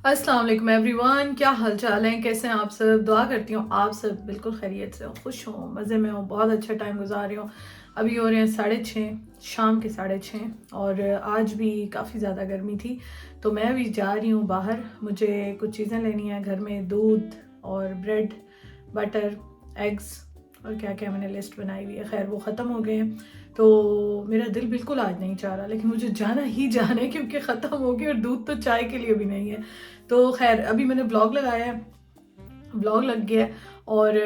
अस्सलाम वालेकुम एवरीवन, क्या हाल चाल है? कैसे हैं आप सब? दुआ करती हूँ आप सब बिल्कुल खैरियत से हो, खुश हो, मज़े में हो, बहुत अच्छा टाइम गुजार रही हो। अभी हो रहे हैं 6:30, शाम के 6:30, और आज भी काफ़ी ज़्यादा गर्मी थी। तो मैं अभी जा रही हूँ बाहर, मुझे कुछ चीज़ें लेनी है घर में, दूध और ब्रेड, बटर, एग्स और क्या क्या मैंने लिस्ट बनाई हुई है। खैर वो ख़त्म हो गए हैं, तो मेरा दिल बिल्कुल आज नहीं चाह रहा, लेकिन मुझे जाना ही जाना है क्योंकि ख़त्म हो गए और दूध तो चाय के लिए भी नहीं है। तो खैर अभी मैंने ब्लॉग लगाया है, ब्लॉग लग गया है, और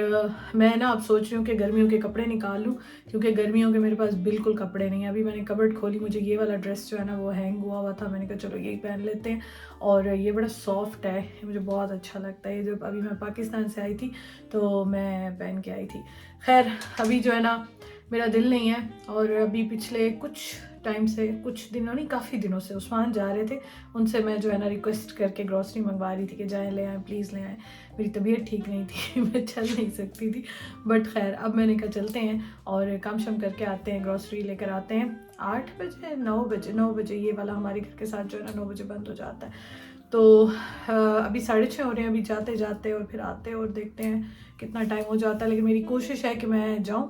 मैं ना अब सोच रही हूँ कि गर्मियों के कपड़े निकाल लूँ, क्योंकि गर्मियों के मेरे पास बिल्कुल कपड़े नहीं है। अभी मैंने कबर्ड खोली, मुझे ये वाला ड्रेस जो है ना वो हैंग हुआ हुआ था, मैंने कहा चलो यही पहन लेते हैं। और ये बड़ा सॉफ्ट है, ये मुझे बहुत अच्छा लगता है। ये जब अभी मैं पाकिस्तान से आई थी तो मैं पहन के आई थी। खैर अभी जो है ना मेरा दिल नहीं है, और अभी पिछले कुछ टाइम से, कुछ दिनों नहीं काफ़ी दिनों से उस्मान जा रहे थे, उनसे मैं जो है ना रिक्वेस्ट करके ग्रॉसरी मंगवा रही थी कि जाएँ ले आएँ, प्लीज़ ले आएँ। मेरी तबीयत ठीक नहीं थी मैं चल नहीं सकती थी, बट खैर अब मैंने कहा चलते हैं और काम शम करके आते हैं, ग्रॉसरी लेकर आते हैं। 8 बजे 9 बजे ये वाला हमारे घर के साथ जो है ना 9 बजे बंद हो जाता है। तो अभी 6:30 हो रहे हैं, अभी जाते जाते और फिर आते और देखते हैं कितना टाइम हो जाता है। लेकिन मेरी कोशिश है कि मैं जाऊँ,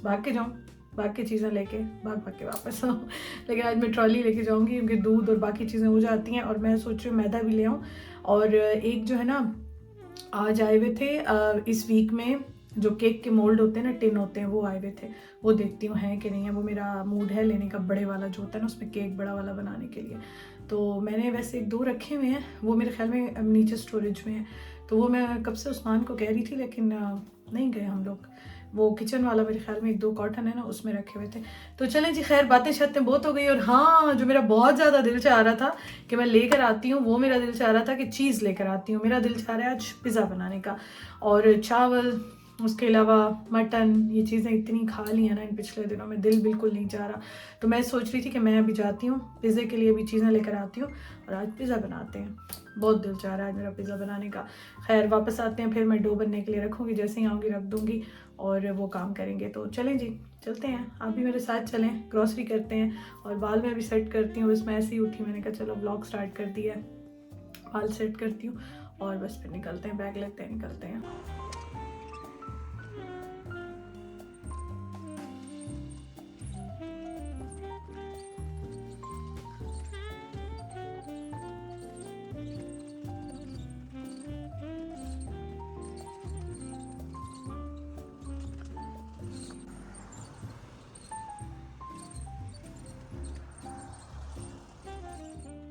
भाग के जाऊँ, भाग के चीज़ें लेके भाग भाग के वापस आऊँ। लेकिन आज मैं ट्रॉली लेके जाऊँगी क्योंकि दूध और बाकी चीज़ें हो जाती हैं, और मैं सोच रही हूँ मैदा भी ले आऊँ। और एक जो है ना आज आए हुए थे इस वीक में, जो केक के मोल्ड होते हैं ना, टिन होते हैं, वो आए हुए थे। वो देखती हूँ हैं कि नहीं है। वो मेरा मूड है लेने का, बड़े वाला जो होता है ना उसमें केक बड़ा वाला बनाने के लिए। तो मैंने वैसे 1-2 रखे हुए हैं, वो मेरे ख्याल में नीचे स्टोरेज में है। तो वो मैं कब से उस्मान को कह रही थी, लेकिन नहीं गए हम लोग। वो किचन वाला मेरे ख्याल में 1-2 कॉटन है ना उसमें रखे हुए थे। तो चलें जी, खैर बातें शातें बहुत हो गई। और हाँ, जो मेरा बहुत ज़्यादा दिल चाह रहा था कि मैं लेकर आती हूँ, वो मेरा दिल चाह रहा था कि चीज़ लेकर आती हूँ। मेरा दिल चाह रहा है आज पिज़्ज़ा बनाने का, और चावल, उसके अलावा मटन, ये चीज़ें इतनी खा ली हैं ना इन पिछले दिनों में, दिल बिल्कुल नहीं चाह रहा। तो मैं सोच रही थी कि मैं अभी जाती हूँ पिज़्ज़े के लिए भी चीज़ें लेकर आती हूँ, और आज पिज़्ज़ा बनाते हैं। बहुत दिल चाह रहा है आज मेरा पिज़्ज़ा बनाने का। खैर वापस आते हैं, फिर मैं डो बनने के लिए रखूँगी, जैसे ही आऊँगी रख दूँगी और वो काम करेंगे। तो चलें जी, चलते हैं, आप भी मेरे साथ चलें, ग्रॉसरी करते हैं, और बाल मैं भी सेट करती हूँ। बस मैं ऐसे ही उठी, मैंने कहा चलो ब्लॉग स्टार्ट कर दिया है, बाल सेट करती हूँ और बस फिर निकलते हैं, बैग लेते हैं, निकलते हैं।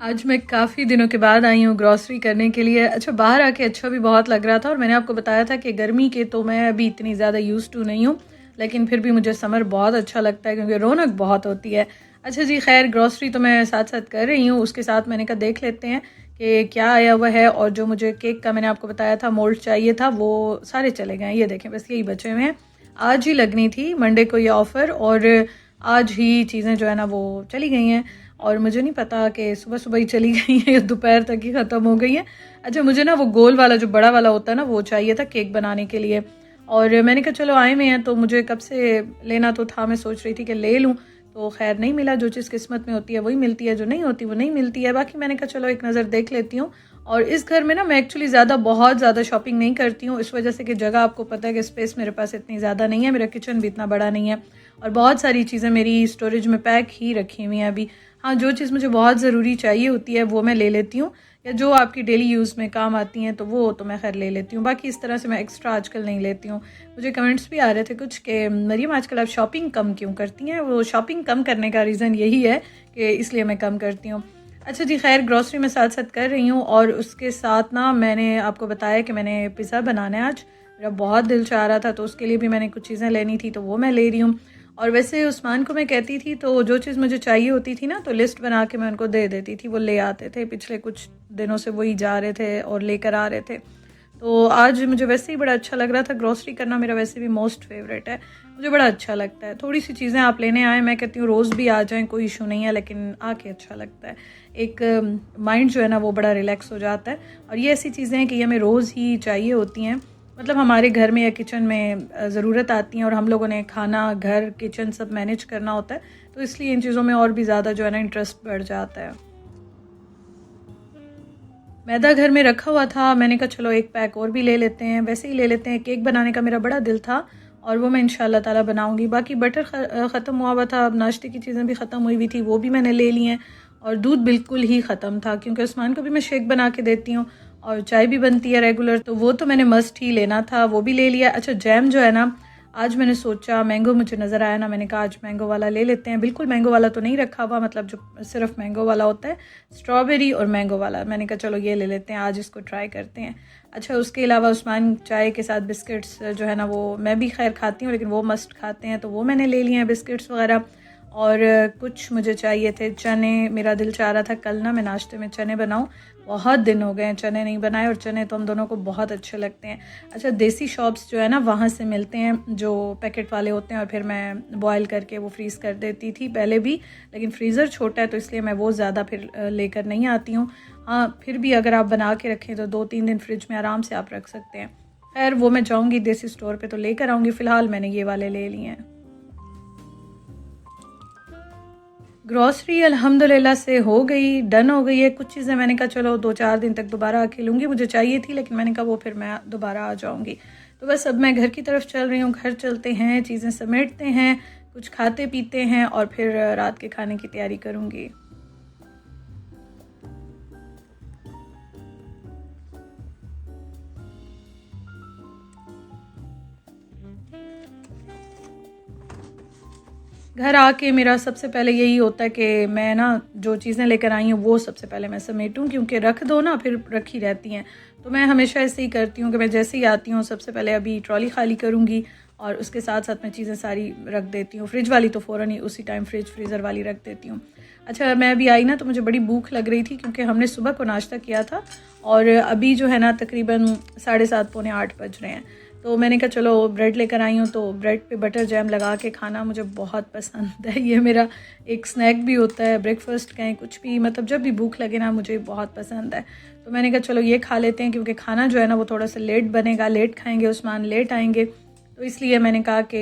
आज मैं काफ़ी दिनों के बाद आई हूँ ग्रॉसरी करने के लिए। अच्छा, बाहर आके अच्छा भी बहुत लग रहा था, और मैंने आपको बताया था कि गर्मी के तो मैं अभी इतनी ज़्यादा यूज़ टू नहीं हूँ, लेकिन फिर भी मुझे समर बहुत अच्छा लगता है क्योंकि रौनक बहुत होती है। अच्छा जी, खैर ग्रॉसरी तो मैं साथ साथ कर रही हूँ, उसके साथ मैंने कहा देख लेते हैं कि क्या आया हुआ है। और जो मुझे केक का मैंने आपको बताया था मोल्ड चाहिए था, वो सारे चले गए हैं। ये देखें, बस यही बचे हुए हैं। आज ही लगनी थी मंडे को ये ऑफ़र, और आज ही चीज़ें जो है ना वो चली गई हैं, और मुझे नहीं पता कि सुबह सुबह ही चली गई हैं या दोपहर तक ही ख़त्म हो गई हैं। अच्छा, मुझे ना वो गोल वाला जो बड़ा वाला होता है ना वो चाहिए था केक बनाने के लिए, और मैंने कहा चलो आए में हैं तो मुझे कब से लेना तो था, मैं सोच रही थी कि ले लूँ। तो खैर नहीं मिला, जो चीज़ किस्मत में होती है वही मिलती है, जो नहीं होती वो नहीं मिलती है। बाकी मैंने कहा चलो एक नज़र देख लेती हूँ। और इस घर में ना मैं एक्चुअली बहुत ज़्यादा शॉपिंग नहीं करती हूँ, इस वजह से कि जगह आपको पता है कि स्पेस मेरे पास इतनी ज़्यादा नहीं है, मेरा किचन भी इतना बड़ा नहीं है, और बहुत सारी चीज़ें मेरी स्टोरेज में पैक ही रखी हुई हैं अभी। हाँ, जो चीज़ मुझे बहुत ज़रूरी चाहिए होती है वो मैं ले लेती हूँ, या जो आपकी डेली यूज़ में काम आती हैं तो वो तो मैं खैर ले लेती हूँ। बाकी इस तरह से मैं एक्स्ट्रा आजकल नहीं लेती हूँ। मुझे कमेंट्स भी आ रहे थे कुछ कि मरीम आजकल आप शॉपिंग कम क्यों करती हैं? वो शॉपिंग कम करने का रीज़न यही है कि इसलिए मैं कम करती हूँ। अच्छा जी, खैर ग्रॉसरी मैं साथ साथ कर रही हूँ, और उसके साथ ना मैंने आपको बताया कि मैंने पिज़्ज़ा बनाना है आज। मेरा बहुत दिल चाह रहा था, तो उसके लिए भी मैंने कुछ चीज़ें लेनी थी, तो वो मैं ले रही हूँ। और वैसे उस्मान को मैं कहती थी तो जो चीज़ मुझे चाहिए होती थी ना तो लिस्ट बना के मैं उनको दे देती थी, वो ले आते थे। पिछले कुछ दिनों से वही जा रहे थे और लेकर आ रहे थे। तो आज मुझे वैसे ही बड़ा अच्छा लग रहा था, ग्रॉसरी करना मेरा वैसे भी मोस्ट फेवरेट है, मुझे बड़ा अच्छा लगता है। थोड़ी सी चीज़ें आप लेने आए, मैं कहती हूँ रोज़ भी आ जाएं कोई इशू नहीं है, लेकिन आके अच्छा लगता है। एक माइंड जो है ना वो बड़ा रिलैक्स हो जाता है। और ये ऐसी चीज़ें हैं कि ये हमें रोज़ ही चाहिए होती हैं, मतलब हमारे घर में या किचन में ज़रूरत आती हैं, और हम लोगों ने खाना, घर, किचन सब मैनेज करना होता है, तो इसलिए इन चीज़ों में और भी ज़्यादा जो है ना इंटरेस्ट बढ़ जाता है। मैदा घर में रखा हुआ था, मैंने कहा चलो एक पैक और भी ले लेते हैं, वैसे ही ले लेते हैं। केक बनाने का मेरा बड़ा दिल था और वो मैं इंशाल्लाह ताला बनाऊंगी। बाकी बटर ख़त्म हुआ हुआ था, अब नाश्ते की चीज़ें भी ख़त्म हुई हुई थी, वो भी मैंने ले ली हैं। और दूध बिल्कुल ही ख़त्म था क्योंकि उस्मान को भी मैं शेक बना के देती हूँ और चाय भी बनती है रेगुलर, तो वो तो मैंने मस्ट ही लेना था, वो भी ले लिया। अच्छा जैम जो है ना, आज मैंने सोचा मैंगो मुझे नज़र आया ना, मैंने कहा आज मैंगो वाला ले लेते हैं। बिल्कुल मैंगो वाला तो नहीं रखा हुआ, मतलब जो सिर्फ मैंगो वाला होता है, स्ट्रॉबेरी और मैंगो वाला। मैंने कहा चलो ये ले लेते हैं, आज इसको ट्राई करते हैं। अच्छा उसके अलावा उस्मान चाय के साथ बिस्किट्स जो है ना, वो मैं भी खैर खाती हूँ लेकिन वो मस्ट खाते हैं, तो वो मैंने ले लिए हैं बिस्किट्स वगैरह। और कुछ मुझे चाहिए थे चने, मेरा दिल चाह रहा था कल ना मैं नाश्ते में चने बनाऊं, बहुत दिन हो गए हैं चने नहीं बनाए, और चने तो हम दोनों को बहुत अच्छे लगते हैं। अच्छा देसी शॉप्स जो है ना वहाँ से मिलते हैं जो पैकेट वाले होते हैं, और फिर मैं बॉयल करके वो फ्रीज़ कर देती थी पहले भी, लेकिन फ्रीज़र छोटा है तो इसलिए मैं वो ज़्यादा फिर लेकर नहीं आती हूँ। हाँ फिर भी अगर आप बना के रखें तो 2-3 दिन फ्रिज में आराम से आप रख सकते हैं। खैर वो मैं जाऊँगी देसी स्टोर पर तो लेकर आऊँगी, फ़िलहाल मैंने ये वाले ले लिए हैं। ग्रॉसरी अल्हम्दुलिल्लाह से हो गई, डन हो गई है। कुछ चीज़ें मैंने कहा चलो 2-4 दिन तक दोबारा आके लूँगी, मुझे चाहिए थी लेकिन मैंने कहा वो फिर मैं दोबारा आ जाऊँगी। तो बस अब मैं घर की तरफ चल रही हूँ, घर चलते हैं, चीज़ें समेटते हैं, कुछ खाते पीते हैं और फिर रात के खाने की तैयारी करूँगी। घर आके मेरा सबसे पहले यही होता है कि मैं ना जो चीज़ें लेकर आई हूँ वो सबसे पहले मैं समेटूँ, क्योंकि रख दो ना फिर रखी रहती हैं। तो मैं हमेशा ऐसे ही करती हूँ कि मैं जैसे ही आती हूँ सबसे पहले अभी ट्रॉली खाली करूँगी और उसके साथ साथ मैं चीज़ें सारी रख देती हूँ। फ्रिज वाली तो फ़ौरन ही उसी टाइम फ्रीज़र वाली रख देती हूँ। अच्छा मैं अभी आई ना तो मुझे बड़ी भूख लग रही थी क्योंकि हमने सुबह को नाश्ता किया था और अभी जो है ना तकरीबन 7:30 पौने 8 बज रहे हैं। तो मैंने कहा चलो ब्रेड लेकर आई हूँ, तो ब्रेड पे बटर जैम लगा के खाना मुझे बहुत पसंद है। ये मेरा एक स्नैक भी होता है, ब्रेकफास्ट कहें कुछ भी, मतलब जब भी भूख लगे ना मुझे बहुत पसंद है। तो मैंने कहा चलो ये खा लेते हैं क्योंकि खाना जो है ना वो थोड़ा सा लेट बनेगा, लेट खाएंगे, उस्मान लेट आएंगे, तो इसलिए मैंने कहा कि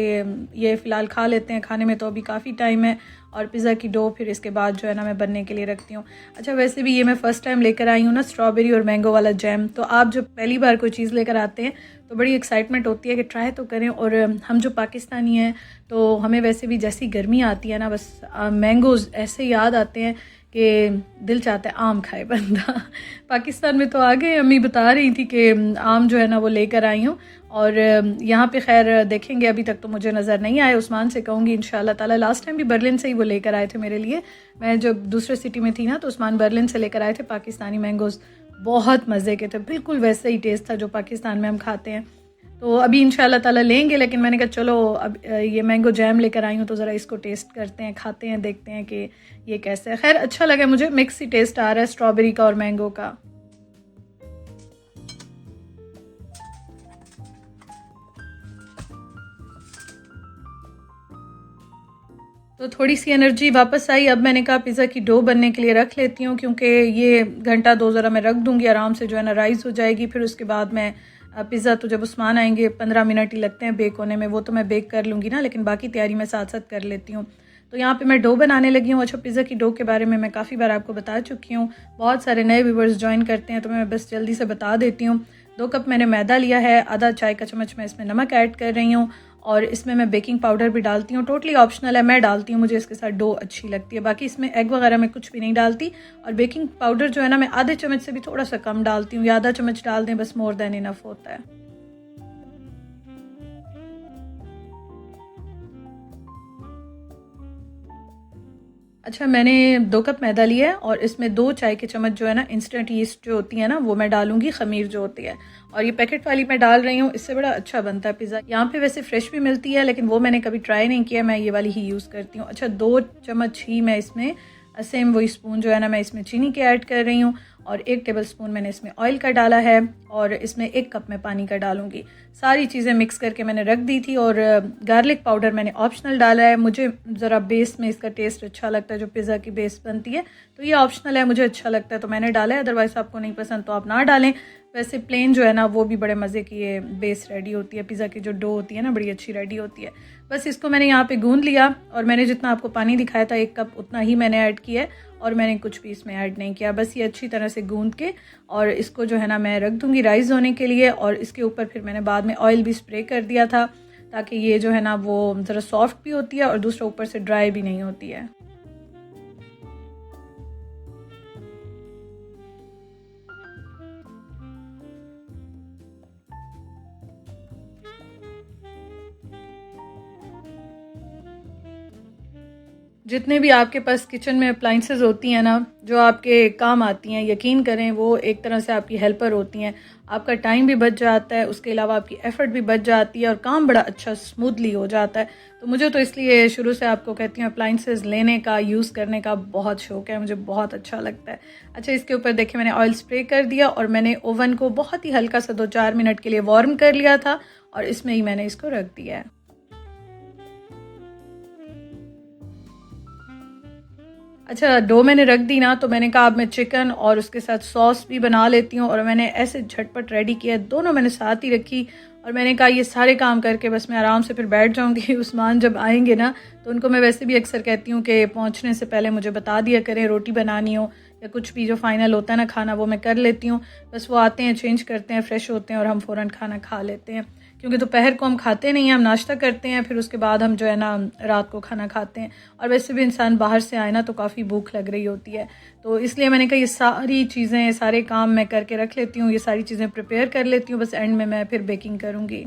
ये फ़िलहाल खा लेते हैं, खाने में तो अभी काफ़ी टाइम है। और पिज़्ज़ा की डो फिर इसके बाद जो है ना मैं बनने के लिए रखती हूँ। अच्छा वैसे भी ये मैं फ़र्स्ट टाइम लेकर आई हूँ ना स्ट्रॉबेरी और मैंगो वाला जैम, तो आप जब पहली बार कोई चीज़ लेकर आते हैं तो बड़ी एक्साइटमेंट होती है कि ट्राई तो करें। और हम जो पाकिस्तानी हैं तो हमें वैसे भी जैसी गर्मी आती है ना बस मैंगोज़ ऐसे याद आते हैं कि दिल चाहता है आम खाए बंदा। पाकिस्तान में तो आ गए, अम्मी बता रही थी कि आम जो है ना वो लेकर आई हूँ, और यहाँ पे खैर देखेंगे, अभी तक तो मुझे नज़र नहीं आए। उस्मान से कहूँगी इंशाल्लाह ताला। लास्ट टाइम भी बर्लिन से ही वो लेकर आए थे मेरे लिए, मैं जब दूसरे सिटी में थी ना तो उस्मान बर्लिन से लेकर आए थे पाकिस्तानी मैंगोज़, बहुत मज़े के थे, बिल्कुल वैसे ही टेस्ट था जो पाकिस्तान में हम खाते हैं। तो अभी इंशाल्लाह ताला लेंगे, लेकिन मैंने कहा चलो अब ये मैंगो जैम लेकर आई हूँ तो ज़रा इसको टेस्ट करते हैं, खाते हैं, देखते हैं कि ये कैसे है। खैर अच्छा लगा मुझे, मिक्स ही टेस्ट आ रहा है स्ट्रॉबेरी का और मैंगो का। तो थोड़ी सी एनर्जी वापस आई। अब मैंने कहा पिज़्ज़ा की डो बनने के लिए रख लेती हूँ क्योंकि ये घंटा 2 ज़रा मैं रख दूँगी, आराम से जो है ना राइस हो जाएगी। फिर उसके बाद मैं पिज़्ज़ा तो जब उस्मान आएंगे 15 मिनट ही लगते हैं बेक होने में, वो तो मैं बेक कर लूँगी ना, लेकिन बाकी तैयारी मैं साथ साथ कर लेती हूँ। तो यहाँ पे मैं डो बनाने लगी हूँ। अच्छा पिज़्ज़ा की डो के बारे में मैं काफ़ी बार आपको बता चुकी हूँ, बहुत सारे नए व्यूवर्स ज्वाइन करते हैं तो मैं बस जल्दी से बता देती हूँ। 2 कप मैंने मैदा लिया है, आधा चाय का चम्मच मैं इसमें नमक ऐड कर रही हूँ और इसमें मैं बेकिंग पाउडर भी डालती हूँ, टोटली ऑप्शनल है, मैं डालती हूँ, मुझे इसके साथ डो अच्छी लगती है। बाकी इसमें एग वगैरह मैं कुछ भी नहीं डालती। और बेकिंग पाउडर जो है ना मैं आधे चम्मच से भी थोड़ा सा कम डालती हूँ, या आधा चम्मच डाल दें बस, मोर देन इनफ होता है। अच्छा मैंने 2 कप मैदा लिया है और इसमें 2 चाय के चम्मच जो है ना इंस्टेंट यीस्ट जो होती है ना वो मैं डालूंगी, खमीर जो होती है, और ये पैकेट वाली मैं डाल रही हूँ, इससे बड़ा अच्छा बनता है पिज़्ज़ा। यहाँ पे वैसे फ्रेश भी मिलती है लेकिन वो मैंने कभी ट्राई नहीं किया, मैं ये वाली ही यूज़ करती हूँ। अच्छा 2 चम्मच ही मैं इसमें सेम वही स्पून जो है ना मैं इसमें चीनी के ऐड कर रही हूँ, और 1 टेबल स्पून मैंने इसमें ऑयल का डाला है, और इसमें 1 कप मैं पानी का डालूंगी। सारी चीज़ें मिक्स करके मैंने रख दी थी। और गार्लिक पाउडर मैंने ऑप्शनल डाला है, मुझे ज़रा बेस में इसका टेस्ट अच्छा लगता है, जो पिज़्ज़ा की बेस बनती है तो ये ऑप्शनल है, मुझे अच्छा लगता है तो मैंने डाला है, अदरवाइज़ आपको नहीं पसंद तो आप ना डालें। वैसे प्लेन जो है ना वो भी बड़े मज़े की ये बेस रेडी होती है, पिज़्ज़ा की जो डो होती है ना बड़ी अच्छी रेडी होती है। बस इसको मैंने यहाँ पे गूंद लिया और मैंने जितना आपको पानी दिखाया था 1 कप उतना ही मैंने ऐड किया है, और मैंने कुछ भी इसमें ऐड नहीं किया। बस ये अच्छी तरह से गूंद के और इसको जो है ना मैं रख दूँगी राइस होने के लिए। और इसके ऊपर फिर मैंने बाद में ऑयल भी स्प्रे कर दिया था ताकि ये जो है ना वो ज़रा सॉफ्ट भी होती है और दूसरा ऊपर से ड्राई भी नहीं होती है। जितने भी आपके पास किचन में अप्लाइंसेस होती हैं ना जो आपके काम आती हैं, यकीन करें वो एक तरह से आपकी हेल्पर होती हैं। आपका टाइम भी बच जाता है, उसके अलावा आपकी एफ़र्ट भी बच जाती है और काम बड़ा अच्छा स्मूथली हो जाता है। तो मुझे तो इसलिए शुरू से आपको कहती हूँ अप्लाइंसेस लेने का, यूज़ करने का बहुत शौक है, मुझे बहुत अच्छा लगता है। अच्छा, इसके ऊपर देखिए मैंने ऑयल स्प्रे कर दिया और मैंने ओवन को बहुत ही हल्का सा 2-4 मिनट के लिए वार्म कर लिया था और इसमें ही मैंने इसको रख दिया है। अच्छा, डो मैंने रख दी ना तो मैंने कहा अब मैं चिकन और उसके साथ सॉस भी बना लेती हूँ और मैंने ऐसे झटपट रेडी किया, दोनों मैंने साथ ही रखी और मैंने कहा ये सारे काम करके बस मैं आराम से फिर बैठ जाऊँगी। उस्मान जब आएंगे ना तो उनको मैं वैसे भी अक्सर कहती हूँ कि पहुँचने से पहले मुझे बता दिया करें, रोटी बनानी हो या कुछ भी जो फाइनल होता है ना खाना वो मैं कर लेती हूँ। बस वो आते हैं, चेंज करते हैं, फ्रेश होते हैं और हम फ़ौरन खाना खा लेते हैं, क्योंकि दोपहर को हम खाते नहीं हैं, हम नाश्ता करते हैं फिर उसके बाद हम जो है ना रात को खाना खाते हैं। और वैसे भी इंसान बाहर से आए ना तो काफ़ी भूख लग रही होती है, तो इसलिए मैंने कहा ये सारी चीज़ें, सारे काम मैं करके रख लेती हूँ, ये सारी चीज़ें प्रिपेयर कर लेती हूँ, बस एंड में मैं फिर बेकिंग करूँगी।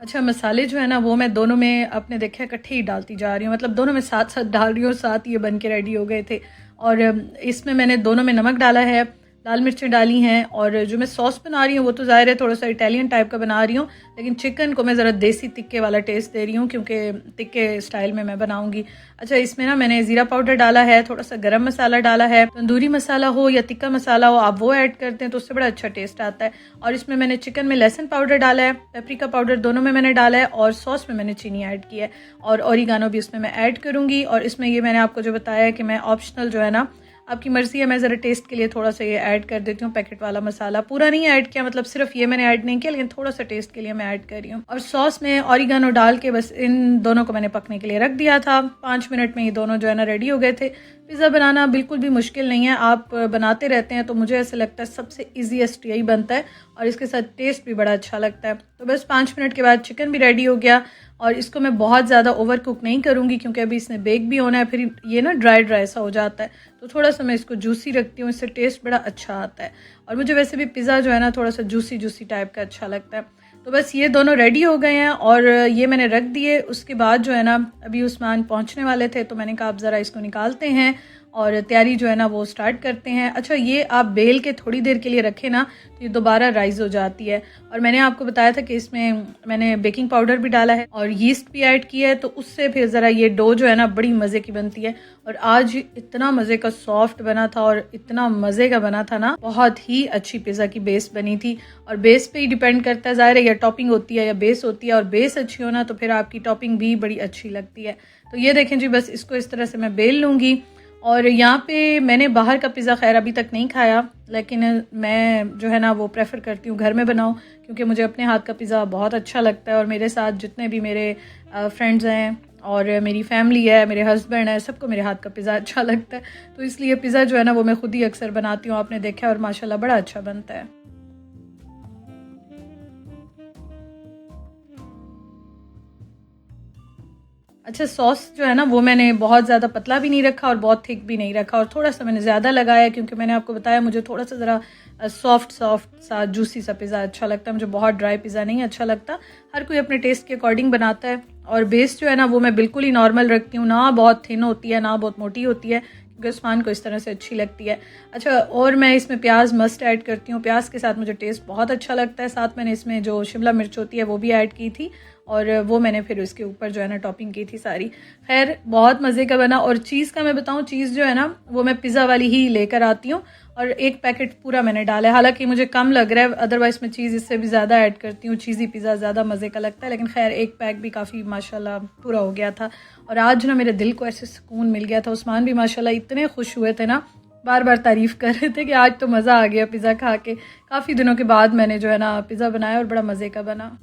अच्छा, मसाले जो है ना वो मैं दोनों में आपने देखा इकट्ठे ही डालती जा रही हूँ, मतलब दोनों में साथ साथ डाल रही हूँ, साथ ये बन के रेडी हो गए थे। और इसमें मैंने दोनों में नमक डाला है, लाल मिर्चें डाली हैं और जो मैं सॉस बना रही हूँ वो तो ज़ाहिर है थोड़ा सा इटालियन टाइप का बना रही हूँ, लेकिन चिकन को मैं ज़रा देसी तिक्के वाला टेस्ट दे रही हूँ क्योंकि तिक्के स्टाइल में मैं बनाऊँगी। अच्छा, इसमें ना मैंने ज़ीरा पाउडर डाला है, थोड़ा सा गरम मसाला डाला है, तंदूरी मसाला हो या तिक्का मसाला हो आप वो ऐड करते हैं तो उससे बड़ा अच्छा टेस्ट आता है। और इसमें मैंने चिकन में लहसुन पाउडर डाला है, पेपरिका पाउडर दोनों में मैंने डाला है और सॉस में मैंने चीनी ऐड की है और ओरिगानो भी उसमें मैं ऐड करूँगी। और इसमें ये मैंने आपको जो बताया है कि मैं ऑप्शनल जो है ना, आपकी मर्ज़ी है, मैं ज़रा टेस्ट के लिए थोड़ा सा ये ऐड कर देती हूँ, पैकेट वाला मसाला पूरा नहीं ऐड किया, मतलब सिर्फ ये मैंने ऐड नहीं किया लेकिन थोड़ा सा टेस्ट के लिए मैं ऐड कर रही हूँ। और सॉस में ओरिगानो डाल के बस इन दोनों को मैंने पकने के लिए रख दिया था। 5 मिनट में ये दोनों जो है ना रेडी हो गए थे। पिज़्ज़ा बनाना बिल्कुल भी मुश्किल नहीं है, आप बनाते रहते हैं तो मुझे ऐसा लगता है सबसे ईजीएस्ट यही बनता है और इसके साथ टेस्ट भी बड़ा अच्छा लगता है। तो बस 5 मिनट के बाद चिकन भी रेडी हो गया और इसको मैं बहुत ज़्यादा ओवर कुक नहीं करूँगी क्योंकि अभी इसने बेक भी होना है, फिर ये ना ड्राई ड्राई सा हो जाता है, तो थोड़ा सा मैं इसको जूसी रखती हूँ, इससे टेस्ट बड़ा अच्छा आता है। और मुझे वैसे भी पिज़्ज़ा जो है ना थोड़ा सा जूसी जूसी टाइप का अच्छा लगता है। तो बस ये दोनों रेडी हो गए हैं और ये मैंने रख दिए। उसके बाद जो है ना अभी उस्मान पहुँचने वाले थे तो मैंने कहा आप ज़रा इसको निकालते हैं और तैयारी जो है ना वो स्टार्ट करते हैं। अच्छा, ये आप बेल के थोड़ी देर के लिए रखें ना तो ये दोबारा राइज हो जाती है। और मैंने आपको बताया था कि इसमें मैंने बेकिंग पाउडर भी डाला है और यीस्ट भी ऐड किया है, तो उससे फिर ज़रा ये डो जो है ना बड़ी मज़े की बनती है। और आज इतना मज़े का सॉफ्ट बना था और इतना मज़े का बना था ना, बहुत ही अच्छी पिज़्ज़ा की बेस बनी थी। और बेस पे ही डिपेंड करता है, ज़ाहिर है या टॉपिंग होती है या बेस होती है, और बेस अच्छी हो ना तो फिर आपकी टॉपिंग भी बड़ी अच्छी लगती है। तो ये देखें जी, बस इसको इस तरह से मैं बेल लूँगी। और यहाँ पे मैंने बाहर का पिज़्ज़ा खैर अभी तक नहीं खाया, लेकिन मैं जो है ना वो प्रेफर करती हूँ घर में बनाऊँ, क्योंकि मुझे अपने हाथ का पिज़्ज़ा बहुत अच्छा लगता है। और मेरे साथ जितने भी मेरे फ्रेंड्स हैं और मेरी फैमिली है, मेरे हस्बैंड है, सबको मेरे हाथ का पिज़्ज़ा अच्छा लगता है, तो इसलिए पिज़्ज़ा जो है ना वो मैं खुद ही अक्सर बनाती हूँ, आपने देखा और माशाल्लाह बड़ा अच्छा बनता है। अच्छा, सॉस जो है ना वो मैंने बहुत ज़्यादा पतला भी नहीं रखा और बहुत थिक भी नहीं रखा, और थोड़ा सा मैंने ज़्यादा लगाया क्योंकि मैंने आपको बताया मुझे थोड़ा सा ज़रा सॉफ्ट सॉफ्ट सा जूसी सा पिज़्ज़ा अच्छा लगता है, मुझे बहुत ड्राई पिज़्ज़ा नहीं अच्छा लगता। हर कोई अपने टेस्ट के अकॉर्डिंग बनाता है। और बेस जो है ना वो मैं बिल्कुल ही नॉर्मल रखती हूँ, ना बहुत थिन होती है ना बहुत मोटी होती है, क्योंकि उस्मान को इस तरह से अच्छी लगती है। अच्छा, और मैं इसमें प्याज मस्ट ऐड करती हूँ, प्याज के साथ मुझे टेस्ट बहुत अच्छा लगता है। साथ मैंने इसमें जो शिमला मिर्च होती है वो भी ऐड की थी और वो मैंने फिर उसके ऊपर जो है ना टॉपिंग की थी सारी। खैर बहुत मज़े का बना। और चीज़ का मैं बताऊँ, चीज़ जो है ना वो मैं पिज़्ज़ा वाली ही लेकर आती हूँ और एक पैकेट पूरा मैंने डाला है, हालांकि मुझे कम लग रहा है, अदरवाइज़ मैं चीज़ इससे भी ज़्यादा ऐड करती हूँ, चीज़ी पिज़्ज़ा ज़्यादा मज़े का लगता है, लेकिन खैर एक पैक भी काफ़ी माशाल्लाह पूरा हो गया था। और आज ना मेरे दिल को ऐसे सुकून मिल गया था, उस्मान भी माशाल्लाह इतने खुश हुए थे ना, बार बार तारीफ़ कर रहे थे कि आज तो मज़ा आ गया पिज़्ज़ा खा के। काफ़ी दिनों के बाद मैंने जो है ना पिज़्ज़ा बनाया और बड़ा मज़े का बना।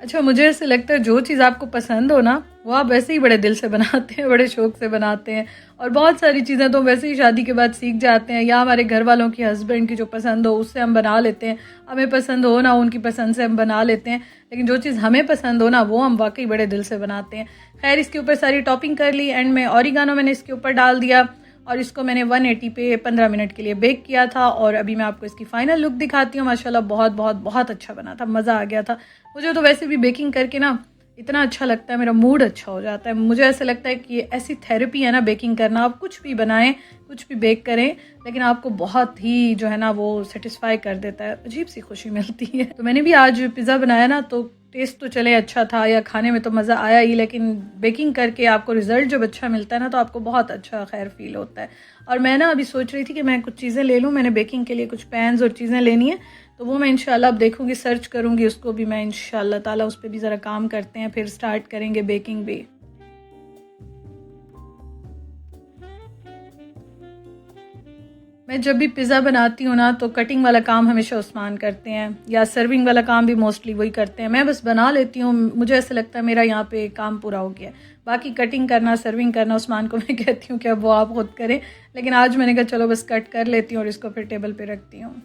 अच्छा, मुझे ऐसे लगता है जो चीज़ आपको पसंद हो ना, वो आप वैसे ही बड़े दिल से बनाते हैं, बड़े शौक से बनाते हैं। और बहुत सारी चीज़ें तो वैसे ही शादी के बाद सीख जाते हैं, या हमारे घर वालों की, हस्बैंड की जो पसंद हो उससे हम बना लेते हैं। हमें पसंद हो ना, उनकी पसंद से हम बना लेते हैं। लेकिन जो चीज़ हमें पसंद हो ना, वो हम वाकई बड़े दिल से बनाते हैं। खैर, इसके ऊपर सारी टॉपिंग कर ली, एंड में ऑरिगानो मैंने इसके ऊपर डाल दिया, और इसको मैंने 180 पे 15 मिनट के लिए बेक किया था। और अभी मैं आपको इसकी फ़ाइनल लुक दिखाती हूँ। माशाल्लाह बहुत बहुत बहुत अच्छा बना था, मज़ा आ गया था। मुझे तो वैसे भी बेकिंग करके ना इतना अच्छा लगता है, मेरा मूड अच्छा हो जाता है। मुझे ऐसा लगता है कि ये ऐसी थेरेपी है ना बेकिंग करना। आप कुछ भी बनाएं, कुछ भी बेक करें, लेकिन आपको बहुत ही जो है ना वो सेटिस्फाई कर देता है, अजीब सी खुशी मिलती है। तो मैंने भी आज पिज़्ज़ा बनाया ना, तो टेस्ट तो चले अच्छा था, या खाने में तो मज़ा आया ही, लेकिन बेकिंग करके आपको रिज़ल्ट जब अच्छा मिलता है ना, तो आपको बहुत अच्छा खैर फील होता है। और मैं ना अभी सोच रही थी कि मैं कुछ चीज़ें ले लूँ, मैंने बेकिंग के लिए कुछ पैन्स और चीज़ें लेनी है, तो वो मैं इंशाल्लाह अब देखूँगी, सर्च करूँगी उसको भी मैं इंशाल्लाह ताला, उस पर भी ज़रा काम करते हैं, फिर स्टार्ट करेंगे बेकिंग भी। मैं जब भी पिज़्ज़ा बनाती हूँ ना, तो कटिंग वाला काम हमेशा उस्मान करते हैं, या सर्विंग वाला काम भी मोस्टली वही करते हैं। मैं बस बना लेती हूँ, मुझे ऐसा लगता है मेरा यहाँ पे काम पूरा हो गया। बाकी कटिंग करना, सर्विंग करना उस्मान को मैं कहती हूँ कि अब वो आप खुद करें। लेकिन आज मैंने कहा चलो बस कट कर लेती हूँ और इसको फिर टेबल पे रखती हूँ।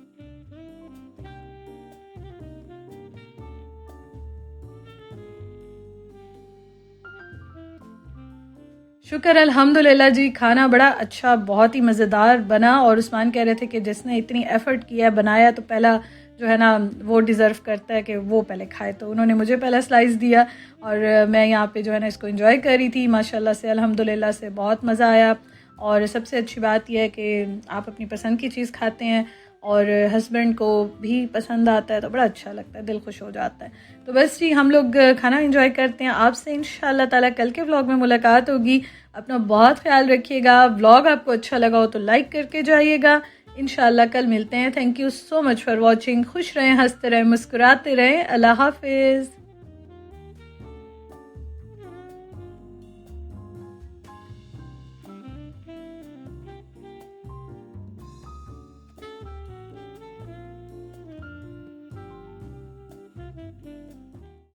शुक्र अल्हम्दुलिल्लाह जी, खाना बड़ा अच्छा, बहुत ही मज़ेदार बना। और उस्मान कह रहे थे कि जिसने इतनी एफ़र्ट किया है, बनाया, तो पहला जो है ना वो डिज़र्व करता है कि वो पहले खाए। तो उन्होंने मुझे पहला स्लाइस दिया, और मैं यहाँ पे जो है ना इसको एंजॉय कर रही थी। माशाल्लाह से, अल्हम्दुलिल्लाह से बहुत मज़ा आया। और सबसे अच्छी बात यह है कि आप अपनी पसंद की चीज़ खाते हैं और हस्बैंड को भी पसंद आता है, तो बड़ा अच्छा लगता है, दिल खुश हो जाता है। तो बस जी, हम लोग खाना एंजॉय करते हैं। आपसे इंशाल्लाह ताला कल के व्लॉग में मुलाकात होगी। अपना बहुत ख्याल रखिएगा। व्लॉग आपको अच्छा लगा हो तो लाइक करके जाइएगा। इंशाल्लाह कल मिलते हैं। Thank you so much for watching. खुश रहें, हंसते रहें, मुस्कुराते रहें। अल्लाह हाफिज़।